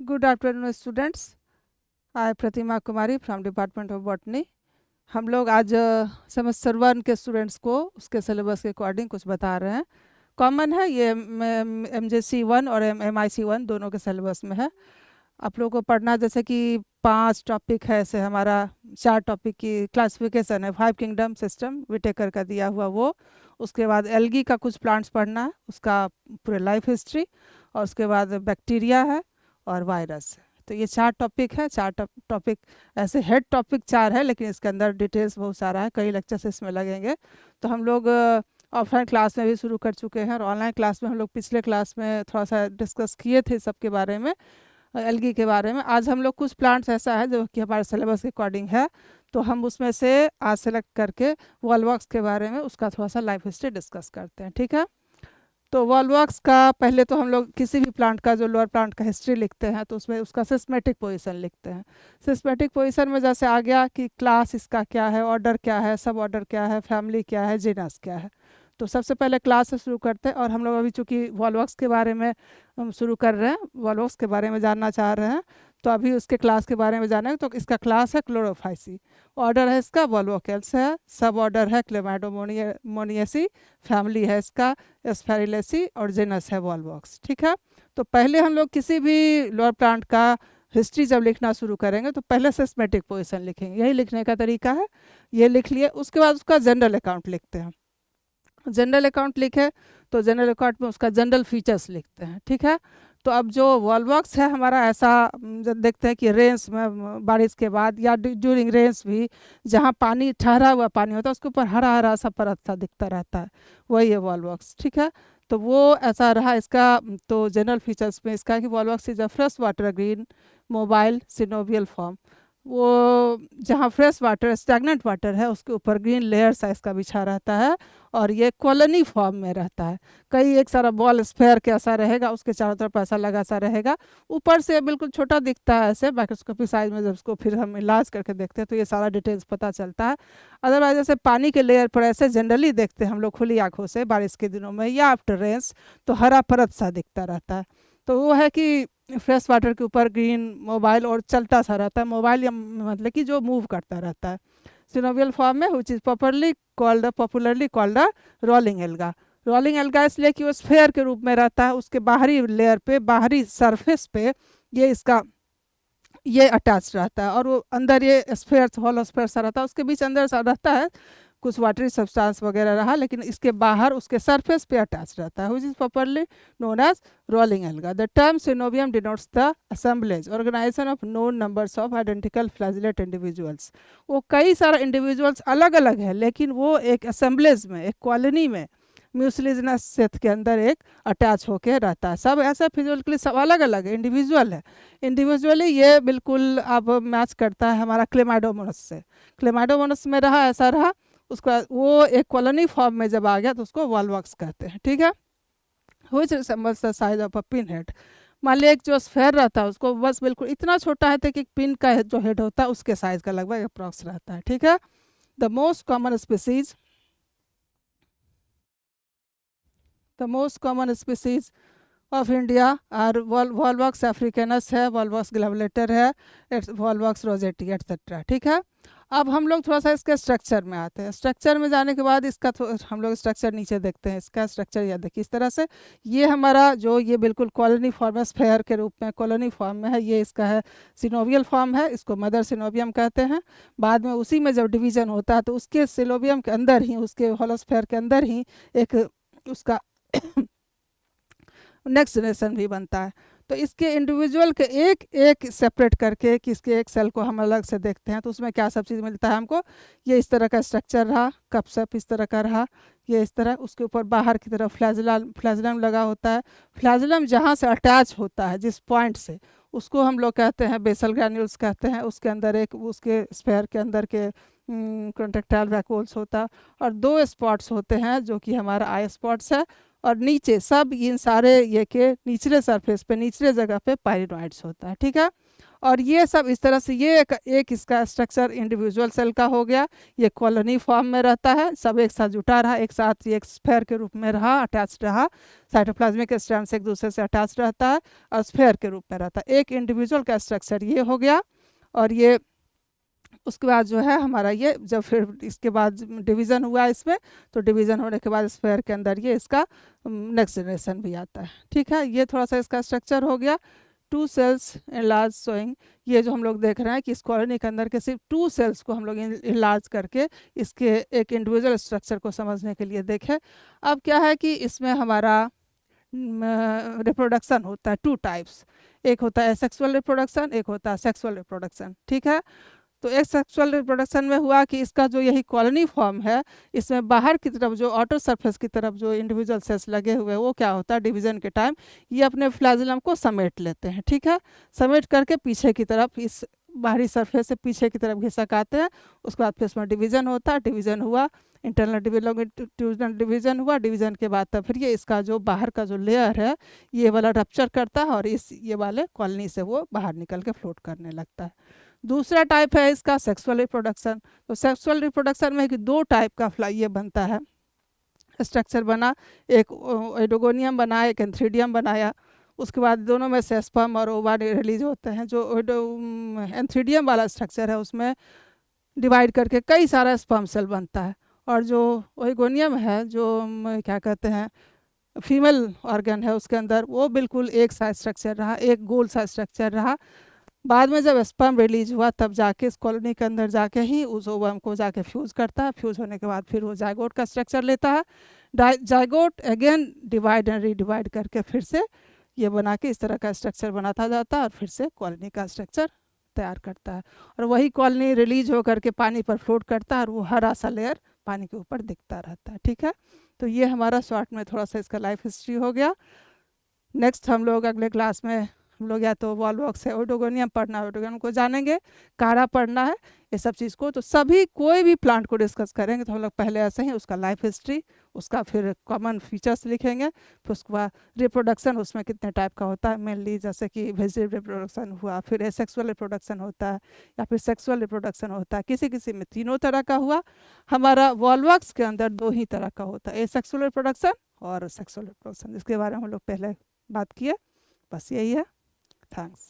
Good afternoon students. I Pratima Kumari from department of botany. हम लोग आज semester 1 के स्टूडेंट्स को उसके सिलेबस के अकॉर्डिंग कुछ बता रहे हैं। कॉमन है ये MJC 1 और MIC 1 दोनों के सिलेबस में है। आप लोगों को पढ़ना जैसे कि 5 टॉपिक है, ऐसे हमारा 4 टॉपिक की क्लासिफिकेशन है। 5 किंगडम सिस्टम विटेकर का दिया हुआ वो, उसके बाद एल्गी का कुछ प्लांट्स पढ़ना है, उसका पूरे लाइफ हिस्ट्री, और उसके बाद बैक्टीरिया है और वायरस है। तो ये 4 टॉपिक है। 4 टॉपिक ऐसे हेड टॉपिक 4 है, लेकिन इसके अंदर डिटेल्स बहुत सारा है, कई लेक्चर्स इसमें लगेंगे। तो हम लोग ऑफलाइन क्लास में भी शुरू कर चुके हैं, और ऑनलाइन क्लास में हम लोग पिछले क्लास में थोड़ा सा डिस्कस किए थे सबके बारे में, एल्गी के बारे में। आज हम लोग कुछ प्लांट्स ऐसा है जो कि हमारे सिलेबस के अकॉर्डिंग है, तो हम उसमें से आज सेलेक्ट करके वॉलवॉक्स के बारे में उसका थोड़ा सा लाइफ हिस्ट्री डिस्कस करते हैं, ठीक है। तो वॉलवॉक्स का पहले तो हम लोग किसी भी प्लांट का जो लोअर प्लांट का हिस्ट्री लिखते हैं तो उसमें उसका सिस्मेटिक पोजीशन लिखते हैं। सिस्मेटिक पोजीशन में जैसे आ गया कि क्लास इसका क्या है, ऑर्डर क्या है, सब ऑर्डर क्या है, फैमिली क्या है, जीनस क्या है। तो सबसे पहले क्लास से शुरू करते हैं, और हम लोग अभी चूँकि वॉलवॉक्स के बारे में हम शुरू कर रहे हैं, वॉलवॉक्स के बारे में जानना चाह रहे हैं, तो अभी उसके क्लास के बारे में जानेंगे। तो इसका क्लास है क्लोरोफाइसी, ऑर्डर है इसका वॉल्वोकेल्स है, सब ऑर्डर है क्लेमाइडोमोनियसी, फैमिली है इसका एस्पेरिलेसी, और जेनस है वॉलवॉक्स, ठीक है। तो पहले हम लोग किसी भी लोअर प्लांट का हिस्ट्री जब लिखना शुरू करेंगे तो पहले सिस्मेटिक पोजीशन लिखेंगे, यही लिखने का तरीका है। ये लिख लिए, उसके बाद उसका जनरल अकाउंट लिखते हैं। जनरल अकाउंट लिखे तो जनरल अकाउंट में उसका जनरल फीचर्स लिखते हैं, ठीक है। तो अब जो वॉलवॉक्स है हमारा ऐसा, जब देखते हैं कि रेंस में बारिश के बाद या ड्यूरिंग रेंस भी जहाँ पानी ठहरा हुआ पानी होता है उसके ऊपर हरा हरा सा परत सा दिखता रहता है, वही है वॉलवॉक्स, ठीक है। तो वो ऐसा रहा इसका। तो जनरल फीचर्स में इसका कि Volvox is a fresh water green mobile synovial form. वो जहाँ फ्रेश वाटर स्टैगनेंट वाटर है उसके ऊपर ग्रीन लेयर सा इसका बिछा रहता है, और ये कॉलोनी फॉर्म में रहता है। कई एक सारा बॉल स्फेयर के ऐसा रहेगा, उसके चारों तरफ ऐसा लगा सा रहेगा। ऊपर से बिल्कुल छोटा दिखता है ऐसे माइक्रोस्कोपिक साइज में, जब उसको फिर हम इलाज करके देखते हैं तो ये सारा डिटेल्स पता चलता है। अदरवाइज जैसे पानी के लेयर पर ऐसे जनरली देखते हैं हम लोग खुली आंखों से बारिश के दिनों में या आफ्टर रेंस, तो हरा परत सा दिखता रहता है। तो वो है कि फ्रेश वाटर के ऊपर ग्रीन मोबाइल और चलता सा रहता है, मोबाइल या मतलब कि जो मूव करता रहता है सिनोवियल फॉर्म में, which is popularly called rolling alga. Rolling alga इसलिए कि वो स्फेयर के रूप में रहता है, उसके बाहरी लेयर पे, बाहरी सरफेस पे ये अटैच रहता है, और वो अंदर ये स्फेयर हॉलो स्फेयर सा रहता है, उसके बीच अंदर सा रहता है कुछ वाटरी सब्सटेंस वगैरह रहा, लेकिन इसके बाहर उसके सरफेस पे अटैच रहता है, which is properly known as rolling alga. The term synovium denotes the assemblage organization of known numbers of identical flagellate individuals. वो कई सारे इंडिविजुअल्स अलग अलग है, लेकिन वो एक असेंबलेज में, एक कॉलोनी में, म्यूसिलिनस सेट के अंदर एक अटैच होके रहता है। सब ऐसा फिजिकली सब अलग अलग है, इंडिविजुअल है। इंडिविजुअली ये बिल्कुल अब मैच करता है हमारा क्लेमाइडोमोनस से। क्लेमाइडोमोनस में रहा ऐसा रहा, उसका वो एक कॉलोनी फॉर्म में जब आ गया तो उसको वॉलवॉक्स कहते हैं, ठीक है। Which resembles the size of a pin head. मान लिया एक जो स्फेयर रहता है उसको बस बिल्कुल इतना छोटा है कि पिन का जो हेड होता है उसके साइज का लगभग अप्रॉक्स रहता है, ठीक है। The most common species of India और वॉलवॉक्स अफ्रीकनस है, वॉलवॉक्स ग्लैवलेटर है, वॉलवॉक्स रोजेटी एटसेट्रा, ठीक है। अब हम लोग थोड़ा सा इसके स्ट्रक्चर में आते हैं। स्ट्रक्चर में जाने के बाद इसका हम लोग स्ट्रक्चर नीचे देखते हैं। इसका स्ट्रक्चर यह देखिए इस तरह से, ये हमारा जो ये बिल्कुल कॉलोनी फॉर्म है, स्फेयर के रूप में कॉलोनी फॉर्म में है, ये इसका है सिनोवियल फॉर्म है, इसको मदर सिनोवियम कहते हैं। बाद में उसी में जब डिवीजन होता है तो उसके सिलोवियम के अंदर ही, उसके होलोस्फेयर के अंदर ही एक उसका नेक्स्ट जनरेशन भी बनता है। तो इसके इंडिविजुअल के एक एक सेपरेट करके कि इसके एक सेल को हम अलग से देखते हैं तो उसमें क्या सब चीज़ मिलता है हमको। ये इस तरह का स्ट्रक्चर रहा, कपसप इस तरह का रहा, ये इस तरह, उसके ऊपर बाहर की तरफ फ्लैजलम लगा होता है। फ्लैजलम जहाँ से अटैच होता है जिस पॉइंट से, उसको हम लोग कहते हैं बेसल ग्रैन्यूल्स कहते हैं। उसके अंदर एक, उसके स्फेयर के अंदर के कॉन्ट्रेक्टाइल वैक्यूल्स होता है, और 2 स्पॉट्स होते हैं जो कि हमारा आई स्पॉट्स है, और नीचे सब इन सारे ये के निचले सरफेस पे, निचले जगह पे पायरिनॉइड्स होता है, ठीक है। और ये सब इस तरह से ये एक इसका स्ट्रक्चर इंडिविजुअल सेल का हो गया। ये कॉलोनी फॉर्म में रहता है, सब एक साथ जुटा रहा, एक साथ ये एक स्फेयर के रूप में रहा, अटैच्ड रहा, साइटोप्लाज्मिक स्ट्रैंड से एक दूसरे से अटैच रहता है और स्फेयर के रूप में रहता है। एक इंडिविजुअल का स्ट्रक्चर ये हो गया। और ये उसके बाद जो है हमारा ये जब फिर इसके बाद डिवीज़न हुआ इसमें, तो डिवीज़न होने के बाद स्फेयर के अंदर ये इसका नेक्स्ट जनरेशन भी आता है। ठीक है, ये थोड़ा सा इसका स्ट्रक्चर हो गया। 2 सेल्स इनलार्ज शोइंग, ये जो हम लोग देख रहे हैं कि इस कॉलोनी के अंदर के सिर्फ 2 सेल्स को हम लोग इनलार्ज करके इसके एक इंडिविजुअल स्ट्रक्चर को समझने के लिए देखें। अब क्या है कि इसमें हमारा रिप्रोडक्शन होता है 2 टाइप्स, एक होता है सेक्सुअल रिप्रोडक्शन, एक होता है सेक्सुअल रिप्रोडक्शन। ठीक है, तो एक सेक्सुअल रिप्रोडक्शन में हुआ कि इसका जो यही कॉलोनी फॉर्म है, इसमें बाहर की तरफ जो आउटर सरफेस की तरफ जो इंडिविजुअल सेल्स लगे हुए हैं, वो क्या होता है डिवीज़न के टाइम ये अपने फ्लैजिलम को समेट लेते हैं। ठीक है, समेट करके पीछे की तरफ इस बाहरी सरफेस से पीछे की तरफ घिसक आते हैं। उसके बाद फिर उसमें डिवीज़न होता है, डिवीज़न हुआ, इंटरनल लॉन्गिट्यूडिनल डिवीज़न हुआ, डिवीज़न के बाद तब फिर ये इसका जो बाहर का जो लेयर है ये वाला रप्चर करता है और इस ये वाले कॉलोनी से वो बाहर निकल के फ्लोट करने लगता है। दूसरा टाइप है इसका सेक्सुअल रिप्रोडक्शन। तो सेक्सुअल रिप्रोडक्शन में कि 2 टाइप का ये बनता है, स्ट्रक्चर बना, एक ओइडोगोनियम बना, एक एंथ्रीडियम बनाया। उसके बाद दोनों में से स्पर्म और ओवा रिलीज होते हैं। जो एंथ्रीडियम वाला स्ट्रक्चर है उसमें डिवाइड करके कई सारा स्पर्म सेल बनता है, और जो ओइगोनियम है जो क्या कहते हैं फीमेल ऑर्गन है उसके अंदर वो बिल्कुल एक सा स्ट्रक्चर रहा, एक गोल सा स्ट्रक्चर रहा। बाद में जब स्पर्म रिलीज हुआ तब जाके इस कॉलोनी के अंदर जाके ही उस ओवम को जाके फ्यूज़ करता है। फ्यूज़ होने के बाद फिर वो जाइगोट का स्ट्रक्चर लेता है। Zygote again divide and redivide करके फिर से ये बना के इस तरह का स्ट्रक्चर बनाता जाता है और फिर से कॉलोनी का स्ट्रक्चर तैयार करता है। और वही कॉलोनी रिलीज होकर के पानी पर फ्लोट करता है और वो हरा सा लेयर पानी के ऊपर दिखता रहता है। ठीक है, तो ये हमारा शॉर्ट में थोड़ा सा इसका लाइफ हिस्ट्री हो गया। नेक्स्ट हम लोग अगले क्लास में हम लोग या तो वॉलवॉक्स है ओइडोगोनियम पढ़ना है, ओइडोगोनियम को जानेंगे, काढ़ा पढ़ना है, ये सब चीज़ को। तो सभी कोई भी प्लांट को डिस्कस करेंगे तो हम लोग पहले ऐसे ही उसका लाइफ हिस्ट्री, उसका फिर कॉमन फीचर्स लिखेंगे, फिर उसके बाद रिप्रोडक्शन उसमें कितने टाइप का होता है मेनली, जैसे कि वेजिटेटिव रिप्रोडक्शन हुआ, फिर एसेक्सुअल रिप्रोडक्शन होता है या फिर सेक्सुअल रिप्रोडक्शन होता है। किसी किसी में 3 तरह का हुआ। हमारा वॉलवॉक्स के अंदर 2 ही तरह का होता है, एसेक्सुअल रिप्रोडक्शन और सेक्सुअल रिप्रोडक्शन। इसके बारे में हम लोग पहले बात किए। बस यही है। Thanks.